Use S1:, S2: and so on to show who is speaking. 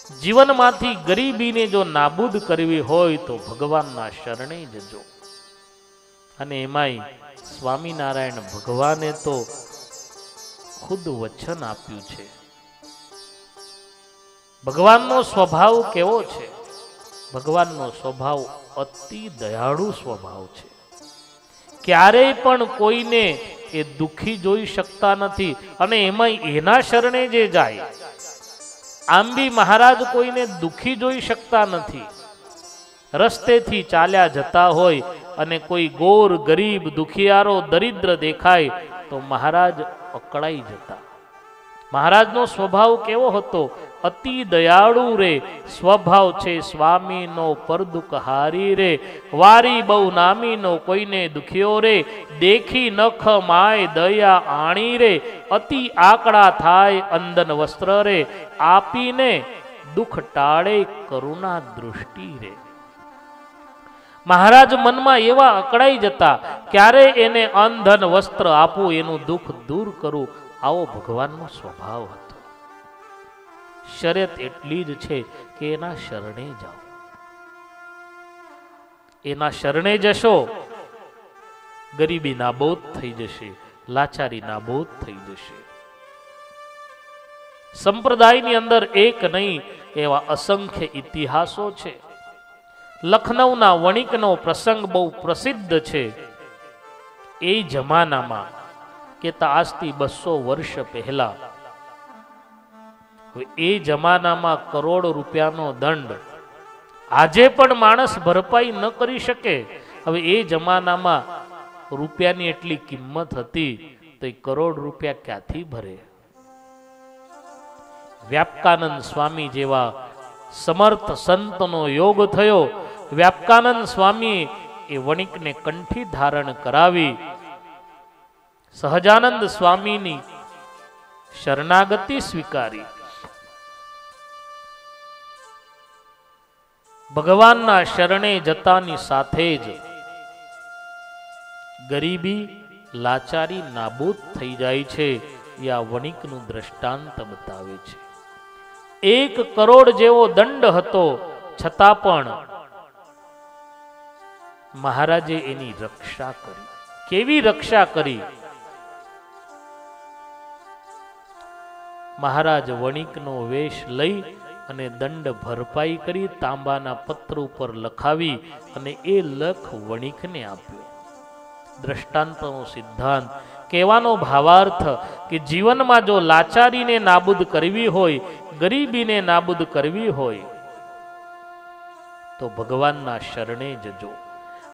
S1: જીવનમાંથી ગરીબીને જો નાબૂદ કરવી હોય તો ભગવાનના શરણે જજો. અને એમાંય સ્વામિનારાયણ ભગવાને તો ખુદ વચન આપ્યું છે. ભગવાનનો સ્વભાવ કેવો છે? ભગવાનનો સ્વભાવ અતિ દયાળુ સ્વભાવ છે. ક્યારેય પણ કોઈને એ દુખી જોઈ શકતા નથી. અને એમાંય એના શરણે જે જાય, આમ બી મહારાજ કોઈને દુખી જોઈ શકતા નથી. રસ્તેથી ચાલ્યા જતા હોય અને કોઈ ગોર, ગરીબ, દુખિયારો, દરિદ્ર દેખાય તો મહારાજ અકળાઈ જતા. મહારાજનો સ્વભાવ કેવો હતો? અતિ દયાળુ રે સ્વભાવ છે સ્વામીનો પરદુખ હારી રે. વારી બહુ નામીનો કોઈને દુખ્યો રે. દેખી નખ માય દયા આણી રે. અતિ આકડા થાય અંદન વસ્ત્ર રે. આપીને દુઃખ ટાળે કરુણા દૃષ્ટિ રે. મહારાજ મનમાં એવા અકળાઈ જતા, ક્યારે એને અંધન વસ્ત્ર આપું, એનું દુઃખ દૂર કરું. આવો ભગવાનનો સ્વભાવ હતો. શરત એટલી જ છે કે એના શરણે જાઓ. એના શરણે જશો, ગરીબી નાબૂદ થઈ જશે, લાચારી નાબૂદ થઈ જશે. સંપ્રદાયની અંદર એક નહીં એવા અસંખ્ય ઇતિહાસો છે. લખનૌના વણિકનો પ્રસંગ બહુ પ્રસિદ્ધ છે. એ જમાનામાં કે આજથી 200 વર્ષ પહેલા, એ જમાનામાં કરોડ રૂપિયાનો દંડ આજે પણ માણસ ભરપાઈ ન કરી શકે. હવે એ જમાનામાં રૂપિયાની એટલી કિંમત હતી તો એ કરોડ રૂપિયા ક્યાંથી ભરે? વ્યાપકાનંદ સ્વામી જેવા સમર્થ સંતનો યોગ થયો. વ્યાપકાનંદ સ્વામી એ વણિકને કંઠી ધારણ કરાવી સહજાનંદ સ્વામીની શરણાગતિ સ્વીકારી. ભગવાનના શરણે જતાની સાથે જ ગરીબી, લાચારી નાબૂદ થઈ જાય છે. એ આ વણિકનું દ્રષ્ટાંત બતાવે છે. 1 કરોડ જેવો દંડ હતો, છતાં પણ મહારાજે એની રક્ષા કરી. કેવી રક્ષા કરી? મહારાજ વણિકનો વેશ લઈ અને દંડ ભરપાઈ કરી, તાંબાના પત્ર ઉપર લખાવી અને એ લખ વણિકને આપ્યો. દ્રષ્ટાંતનો સિદ્ધાંત, કહેવાનો ભાવાર્થ કે જીવનમાં જો લાચારીને નાબૂદ કરવી હોય, ગરીબીને નાબૂદ કરવી હોય તો ભગવાનના શરણે જજો.